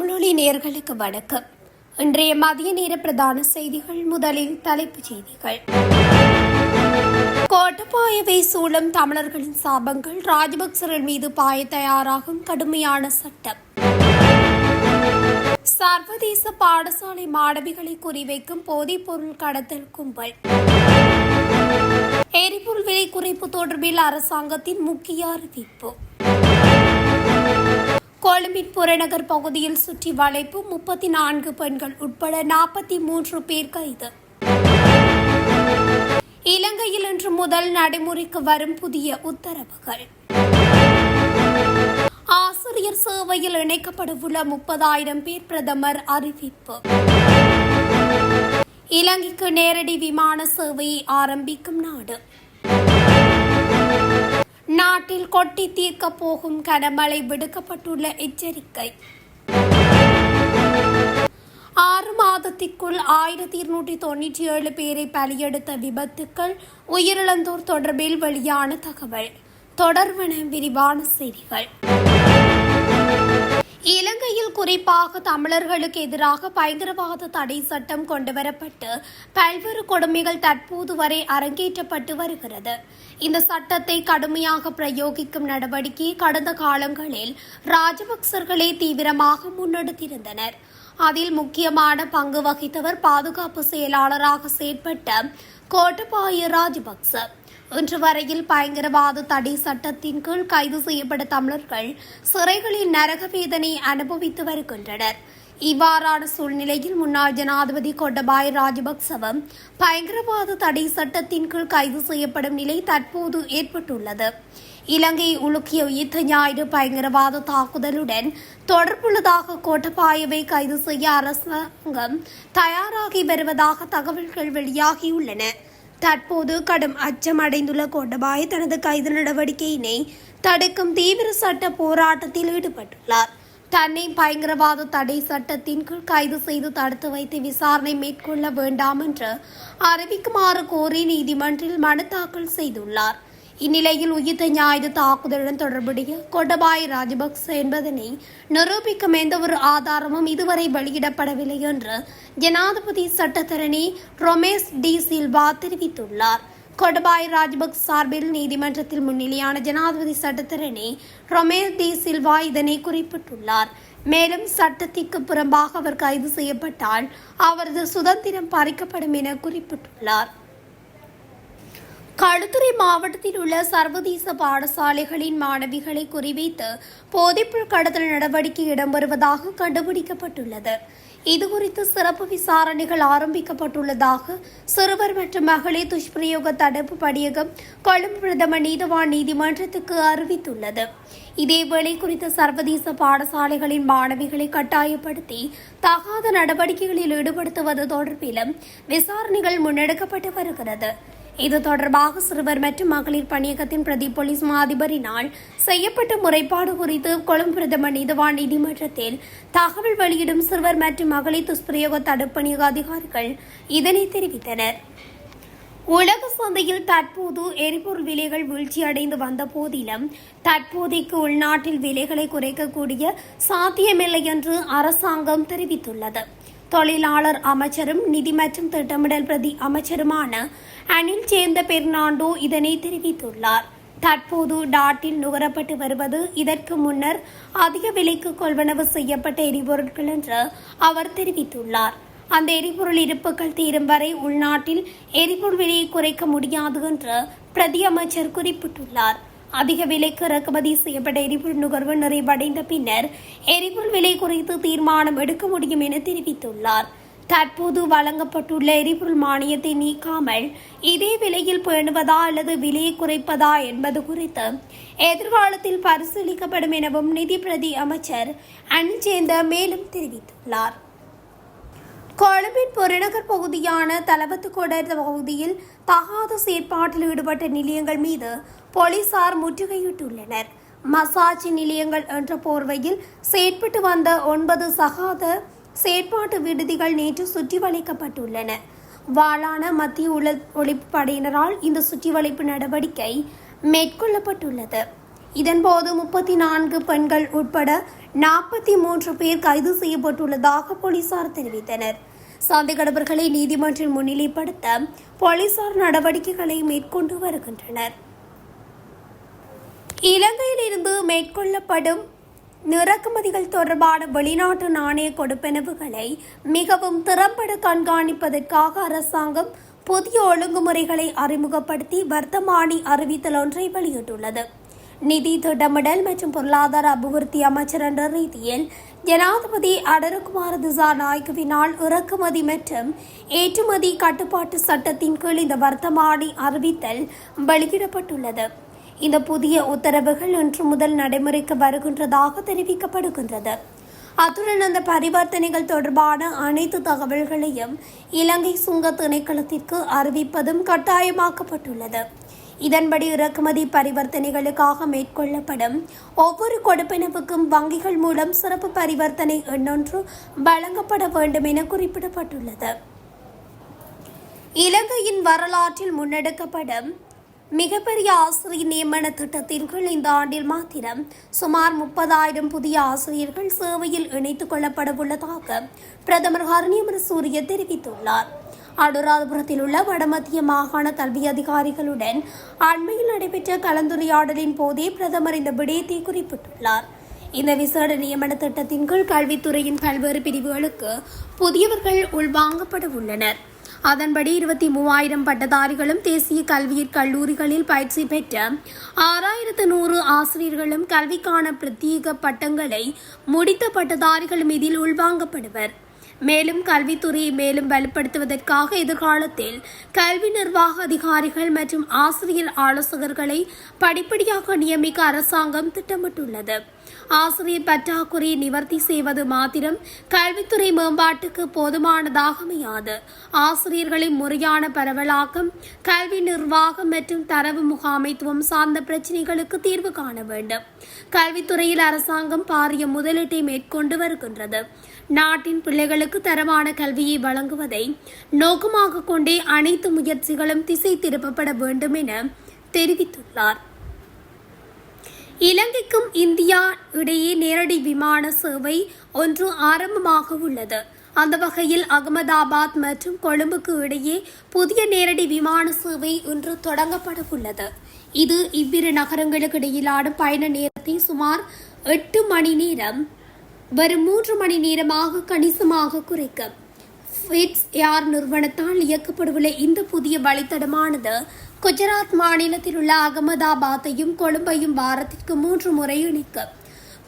தமிழொலி நேயர்களுக்கு வணக்கம். இன்றைய மதிய நேர பிரதான செய்திகள். முதலில் தலைப்புச் செய்திகள். கோட்டபாயவை சூழும் தமிழர்களின் சாபங்கள், ராஜபக்சர்கள் மீது பாய தயாராகும் கடுமையான சட்டம். சர்வதேச பாடசாலை மாணவிகளை குறிவைக்கும் போதைப் பொருள் கடத்தல் கும்பல். எரிபொருள் விலை குறைப்பு தொடர்பில் அரசாங்கத்தின் முக்கிய அறிவிப்பு. கொழும்பின் புறநகர் பகுதியில் சுற்றி வளைப்பு, 34 பெண்கள் உட்பட 43 பேர் கைது. இலங்கையில் இன்று முதல் நடைமுறைக்கு வரும் புதிய உத்தரவுகள். ஆசிரியர் சேவையில் இணைக்கப்படவுள்ள 30,000 பேர் பிரதமர் அறிவிப்பு. இலங்கைக்கு நேரடி விமான சேவையை ஆரம்பிக்கும் நாடு. நாட்டில் கொட்டி தீர்க்க போகும் கனமழை, விடுக்கப்பட்டுள்ள எச்சரிக்கை. 6 மாதத்திற்குள் 1297 பேரை பலியெடுத்த விபத்துக்கள், உயிரிழந்தோர் தொடர்பில் வெளியான தகவல். தொடர்வன விரிவான செய்திகள். இலங்கையில் குறிப்பாக தமிழர்களுக்கு எதிராக பயங்கரவாத தடை சட்டம் கொண்டுவரப்பட்டு பல்வேறு கொடுமைகள் தற்போது வரை அரங்கேற்றப்பட்டு வருகிறது. இந்த சட்டத்தை கடுமையாக பிரயோகிக்கும் நடவடிக்கை கடந்த காலங்களில் ராஜபக்சர்களே தீவிரமாக முன்னெடுத்திருந்தனர். அதில் முக்கியமான பங்கு வகித்தவர் பாதுகாப்பு செயலாளராக செயற்பட்ட கோட்டபாய ராஜபக்ச. இன்று வரையில் பயங்கரவாத தடை சட்டத்தின் கீழ் கைது செய்யப்பட்ட தமிழர்கள் சிறைகளில் நரக வேதனை அனுபவித்து வருகின்றனர். இவ்வாறான சூழ்நிலையில் முன்னாள் ஜனாதிபதி கோட்டபாய ராஜபக்சவும் பயங்கரவாத தடை சட்டத்தின் கீழ் கைது செய்யப்படும் நிலை தற்போது ஏற்பட்டுள்ளது. இலங்கையை உலுக்கிய யுத்த ஞாயிறு பயங்கரவாத தாக்குதலுடன் தொடர்புள்ளதாக கோட்டபாயவை கைது செய்ய அரசாங்கம் தயாராகி வருவதாக தகவல்கள் வெளியாகியுள்ளன. தற்போது கடும் அச்சம் அடைந்துள்ள கோட்டபாய தனது கைது நடவடிக்கையினை தடுக்கும் தீவிர சட்ட போராட்டத்தில் ஈடுபட்டுள்ளார். தன்னை பயங்கரவாத தடை சட்டத்தின் கீழ் கைது செய்து தடுத்து வைத்து விசாரணை மேற்கொள்ள வேண்டாம் என்று அறிவிக்குமாறு கோரி நீதிமன்றில் மனு தாக்கல் செய்துள்ளார். இந்நிலையில் உயிர்த்த ஞாயிறு தாக்குதலுடன் தொடர்புடைய கோட்டபாய ராஜபக்ச என்பதனை நிரூபிக்கும் எந்தவொரு ஆதாரமும் இதுவரை வெளியிடப்படவில்லை என்று ஜனாதிபதி சட்டத்தரணி ரொமேஷ் டி சில்வா தெரிவித்துள்ளார். கோட்டபாய ராஜபக்ச சார்பில் நீதிமன்றத்தில் முன்னிலையான ஜனாதிபதி சட்டத்தரணி ரொமேஷ் டி சில்வா இதனை குறிப்பிட்டுள்ளார். மேலும் சட்டத்திற்கு புறம்பாக அவர் கைது செய்யப்பட்டால் அவரது சுதந்திரம் பறிக்கப்படும் என குறிப்பிட்டுள்ளார். களுத்துறை மாவட்டத்தில் உள்ள சர்வதேச பாடசாலைகளின் மாணவிகளை குறிவைத்து போதைப்பொருள் கடத்தல் நடவடிக்கை இடம்பெறுவதாக கண்டுபிடிக்கப்பட்டுள்ளது. இதுகுறித்து சிறப்பு விசாரணைகள் ஆரம்பிக்கப்பட்டுள்ளதாக சிறுவர் மற்றும் மகளிர் துஷ்பிரயோக தடுப்பு பணியகம் கொழும்பு பிரதம நீதவான் நீதிமன்றத்துக்கு அறிவித்துள்ளது. இதேவேளை குறித்த சர்வதேச பாடசாலைகளின் மாணவிகளை கட்டாயப்படுத்தி தகாத நடவடிக்கைகளில் ஈடுபடுத்துவது தொடர்பிலும் விசாரணைகள் முன்னெடுக்கப்பட்டு வருகிறது. இது தொடர்பாக சிறுவர் மற்றும் மகளிர் பணியகத்தின் பிரதி போலீஸ் மா அதிபரினால் செய்யப்பட்ட முறைப்பாடு குறித்து கொழும்பு பிரதம நீதவான் நீதிமன்றத்தில் தகவல் வெளியிடும் சிறுவர் மற்றும் மகளிர் துஷ்பிரயோக தடுப்பணியக அதிகாரிகள் இதனை தெரிவித்தனர். உலக சந்தையில் தற்போது எரிபொருள் விலைகள் வீழ்ச்சியடைந்து வந்த போதிலும் தற்போதைக்கு உள்நாட்டில் விலைகளை குறைக்கக்கூடிய சாத்தியமில்லை என்று அரசாங்கம் தெரிவித்துள்ளது. தொழிலாளர் அமைச்சரும் நிதி மற்றும் திட்டமிடல் பிரதி அமைச்சருமான அனில் சேந்த பெர்னாண்டோ இதனை தெரிவித்துள்ளார். தற்போது நாட்டில் நுகரப்பட்டு வருவது இதற்கு முன்னர் அதிக விலைக்கு கொள்வனவு செய்யப்பட்ட எரிபொருட்கள் என்று அவர் தெரிவித்துள்ளார். அந்த எரிபொருள் இருப்புகள் தீரும் வரை உள்நாட்டில் எரிபொருள் விலையை குறைக்க முடியாது என்று பிரதி அமைச்சர் குறிப்பிட்டுள்ளார். அதிக விலைக்கு இறக்குமதி செய்யப்பட்ட எரிபொருள் நுகர்வு நிறைவடைந்த பின்னர் எரிபொருள் விலை குறித்து தீர்மானம் எடுக்க முடியும் என தெரிவித்துள்ளார். தற்போது வழங்கப்பட்டுள்ள எரிபொருள் மானியத்தை நீக்காமல் இதே விலையில் பேணுவதா அல்லது விலையை குறைப்பதா என்பது குறித்து எதிர்காலத்தில் பரிசீலிக்கப்படும் எனவும் நிதி பிரதி அமைச்சர் அனிச்சேந்த மேலும் தெரிவித்துள்ளார். கொழும்பின் புறநகர் பகுதியான தலவத்துக்கொட பகுதியில் தகாத செயற்பாட்டில் ஈடுபட்ட நிலையங்கள் மீது போலீசார் முற்றுகையிட்டுள்ளனர். மசாஜ் நிலையங்கள் என்ற போர்வையில் செயற்பட்டு வந்த 9 சகாத செயற்பாட்டு விடுதிகள் நேற்று சுற்றி வளைக்கப்பட்டுள்ளன. வாளான மத்திய ஒழிப்பு படையினரால் இந்த சுற்றி வளைப்பு நடவடிக்கை மேற்கொள்ளப்பட்டுள்ளது. இதன்போது 34 பெண்கள் உட்பட 43 பேர் கைது செய்யப்பட்டுள்ளதாக போலீசார் தெரிவித்தனர். சந்தேகநபர்களை நீதிமன்றில் முன்னிலைப்படுத்த போலீசார் நடவடிக்கைகளை மேற்கொண்டு வருகின்றனர். இலங்கையில் இருந்து மேற்கொள்ளப்படும் இறக்குமதிகள் தொடர்பான வெளிநாட்டு நாணய கொடுப்பனவுகளை மிகவும் திறம்பட கண்காணிப்பதற்காக அரசாங்கம் புதிய ஒழுங்குமுறைகளை அறிமுகப்படுத்தி வர்த்தமானி அறிவித்தல் ஒன்றை வெளியிட்டுள்ளது. நிதி திட்டமிடல் மற்றும் பொருளாதார அபிவிருத்தி அமைச்சர் என்ற ரீதியில் ஜனாதிபதி அடருகுமார திசாநாயக்கவினால் இறக்குமதி மற்றும் ஏற்றுமதி கட்டுப்பாட்டு சட்டத்தின் கீழ் இந்த வர்த்தமானி அறிவித்தல் வெளியிடப்பட்டுள்ளது. இந்த புதிய உத்தரவுகள் இன்று முதல் நடைமுறைக்கு வருகின்றதாக தெரிவிக்கப்படுகின்றது. அத்துடன் அந்த பரிவர்த்தனைகள் தொடர்பான அனைத்து தகவல்களையும் இலங்கை சுங்க திணைக்களத்திற்கு அறிவிப்பதும் கட்டாயமாக்கப்பட்டுள்ளது. இதன்படி இறக்குமதி பரிவர்த்தனைகளுக்காக மேற்கொள்ளப்படும் ஒவ்வொரு கொடுப்பனவுக்கும் வங்கிகள் மூலம் சிறப்பு பரிவர்த்தனை எண்ணொன்று வழங்கப்பட வேண்டும் என குறிப்பிடப்பட்டுள்ளது. இலங்கையின் வரலாற்றில் முன்னெடுக்கப்படும் மிகப்பெரிய ஆசிரியர் நியமன திட்டத்தின் கீழ் இந்த ஆண்டில் மாத்திரம் சுமார் 30,000 புதிய ஆசிரியர்கள் சேவையில் இணைத்துக் கொள்ளப்பட உள்ளதாக பிரதமர் ஹரணியமர சூரிய தெரிவித்துள்ளார். அனுராதபுரத்தில் உள்ள வடமத்திய மாகாண கல்வி அதிகாரிகளுடன் அண்மையில் நடைபெற்ற கலந்துரையாடலின் போதே பிரதமர் இந்த விடயத்தை குறிப்பிட்டுள்ளார். இந்த விசேட நியமன திட்டத்தின் கீழ் கல்வித்துறையின் பல்வேறு பிரிவுகளுக்கு புதியவர்கள் உள்வாங்கப்பட உள்ளனர். அதன்படி 23,000 பட்டதாரிகளும் தேசிய கல்வியற் கல்லூரிகளில் பயிற்சி பெற்ற 6,100 ஆசிரியர்களும் கல்விக்கான பிரத்யேக பட்டங்களை முடித்த பட்டதாரிகளும் இதில் உள்வாங்கப்படுவர். மேலும் கல்வித்துறையை மேலும் வலுப்படுத்துவதற்காக எதிர்காலத்தில் கல்வி நிர்வாக அதிகாரிகள் மற்றும் ஆசிரியர் ஆலோசகர்களை படிப்படியாக நியமிக்க அரசாங்கம் திட்டமிட்டுள்ளது. ஆசிரியர் பற்றாக்குறையை நிவர்த்தி செய்வது மாத்திரம் கல்வித்துறை மேம்பாட்டுக்கு போதுமானதாக அமையாது. ஆசிரியர்களின் முறையான பரவலாக்கம், கல்வி நிர்வாகம் மற்றும் தரவு முகாமைத்துவம் சார்ந்த பிரச்சினைகளுக்கு தீர்வு காண வேண்டும். கல்வித்துறையில் அரசாங்கம் பாரிய முதலீட்டை மேற்கொண்டு வருகின்றது. நாட்டின் பிள்ளைகளுக்கு தரமான கல்வியை வழங்குவதை நோக்கமாக கொண்டே அனைத்து முயற்சிகளும் திசை திருப்பப்பட வேண்டும் என தெரிவித்துள்ளார். இலங்கைக்கும் இந்தியா இடையே நேரடி விமான சேவை ஒன்று ஆரம்பமாக உள்ளது. அந்த வகையில் அகமதாபாத் மற்றும் கொழும்புக்கு இடையே புதிய நேரடி விமான சேவை இன்று தொடங்கப்பட உள்ளது. இது இவ்விரு நகரங்களுக்கு இடையிலான பயண நேரத்தை சுமார் 8 மணி நேரம் வரும் 3 மணி நேரமாக கணிசமாக குறைக்கும். ஃபிட்ஸ் ஏர் நிறுவனத்தால் இயக்கப்படவுள்ள இந்த புதிய வழித்தடமானது குஜராத் மாநிலத்தில் உள்ள அகமதாபாத்தையும் கொழும்பையும் வாரத்திற்கு 3 முறை இணைக்கும்.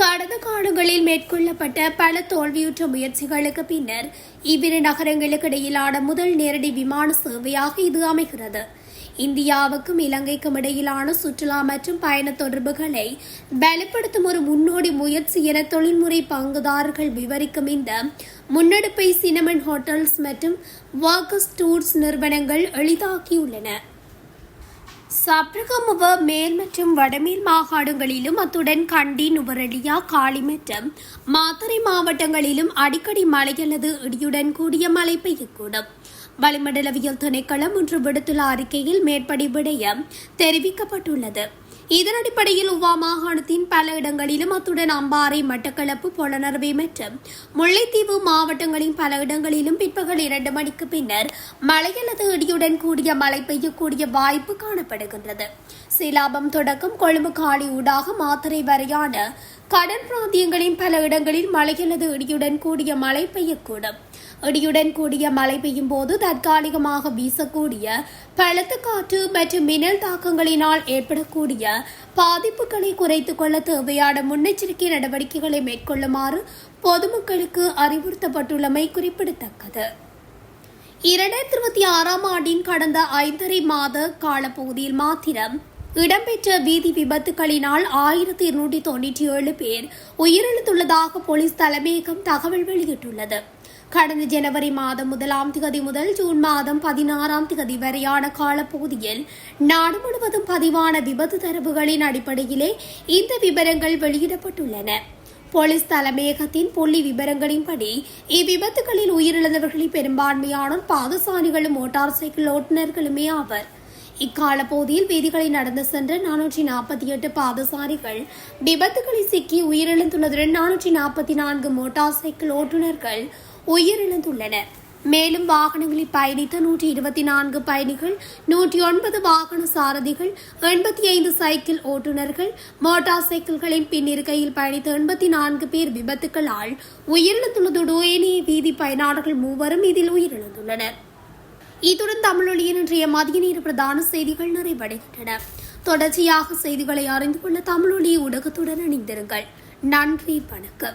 கடந்த காலங்களில் மேற்கொள்ளப்பட்ட பல தோல்வியுற்ற முயற்சிகளுக்கு பின்னர் இவ்விரு நகரங்களுக்கு இடையிலான முதல் நேரடி விமான சேவையாக இது அமைகிறது. இந்தியாவுக்கும் இலங்கைக்கும் இடையிலான சுற்றுலா மற்றும் பயண தொடர்புகளை பலப்படுத்தும் ஒரு முன்னோடி முயற்சி என தொழில்முறை பங்குதாரர்கள் விவரிக்கும் இந்த முன்னெடுப்பை சினமன் ஹோட்டல்ஸ் மற்றும் வாக்கர்ஸ் டூர்ஸ் நிறுவனங்கள் எளிதாக்கியுள்ளன. சப்ரகமுவ மேல் மற்றும் வடமேல் மாகாணங்களிலும் அத்துடன் கண்டி, நுவரெலியா, காலி மற்றும் மாத்தறை மாவட்டங்களிலும் அடிக்கடி மழை அல்லது இடியுடன் கூடிய மழை பெய்யக்கூடும். வளிமண்டலவியல் திணைக்களம் இன்று விடுத்துள்ள அறிக்கையில் மேற்படி விடயம் தெரிவிக்கப்பட்டுள்ளது. இதன் அடிப்படையில் உவா மாகாணத்தின் பல இடங்களிலும் அத்துடன் அம்பாறை, மட்டக்களப்பு, பொலனறுவை மற்றும் முல்லைத்தீவு மாவட்டங்களின் பல இடங்களிலும் பிற்பகல் 2 மணிக்கு பின்னர் மழை அல்லது இடியுடன் கூடிய மழை பெய்யக்கூடிய வாய்ப்பு காணப்படுகின்றது. சிலாபம் தொடக்கம் கொழும்பு காலி ஊடாக மாத்தறை வரையான கடல் பிராந்தியங்களின் பல இடங்களில் மழை அல்லது இடியுடன் கூடிய மழை பெய்யக்கூடும். இடியுடன் கூடிய மழை பெய்யும் போது தற்காலிகமாக வீசக்கூடிய பலத்த காற்று மற்றும் மின்னல் தாக்கங்களினால் ஏற்படக்கூடிய பாதிப்புகளை குறைத்துக் கொள்ள தேவையான முன்னெச்சரிக்கை நடவடிக்கைகளை மேற்கொள்ளுமாறு பொதுமக்களுக்கு அறிவுறுத்தப்பட்டுள்ளமை குறிப்பிடத்தக்கது. 2026 ஆண்டின் கடந்த 5.5 மாத காலப்பகுதியில் மாத்திரம் இடம்பெற்ற வீதி விபத்துகளினால் 1297 பேர் உயிரிழந்துள்ளதாக போலீஸ் தலைமையகம் தகவல் வெளியிட்டுள்ளது. கடந்த ஜனவரி மாதம் 1ஆம் தேதி முதல் ஜூன் மாதம் 16ஆம் தேதி வரையான காலப்பகுதியில் நாடு முழுவதும் பதிவான விபத்து தரவுகளின் அடிப்படையிலே இந்த விவரங்கள் வெளியிடப்பட்டுள்ளன. போலீஸ் தலைமையகத்தின் புள்ளி விவரங்களின்படி இவ்விபத்துகளில் உயிரிழந்தவர்களில் பெரும்பான்மையானோர் பாதசாரிகளும் மோட்டார் சைக்கிள் ஓட்டுநர்களுமே ஆவர். இக்கால பகுதியில் வீதிகளில் நடந்து சென்ற 448 பாதசாரிகள் விபத்துகளில் சிக்கி உயிரிழந்துள்ளதுடன் 444 மோட்டார் சைக்கிள் ஓட்டுநர்கள் உயிரிழந்துள்ளனர். மேலும் வாகனங்களில் பயணித்த 124 பயணிகள், 109 வாகன சாரதிகள், 85 சைக்கிள் ஓட்டுநர்கள், மோட்டார் சைக்கிள்களின் பின்னிருக்கையில் பயணித்த 84 பேர் விபத்துகளால் உயிரிழந்துள்ளதோடு ஏனைய வீதி பயனாளர்கள் 3 இதில் உயிரிழந்துள்ளனர். இத்துடன் தமிழொலியின் இன்றைய மதிய நேர பிரதான செய்திகள் நிறைவடைகின்றன. தொடர்ச்சியாக செய்திகளை அறிந்து கொள்ள தமிழொலி ஊடகத்துடன் இணைந்திருங்கள். நன்றி, வணக்கம்.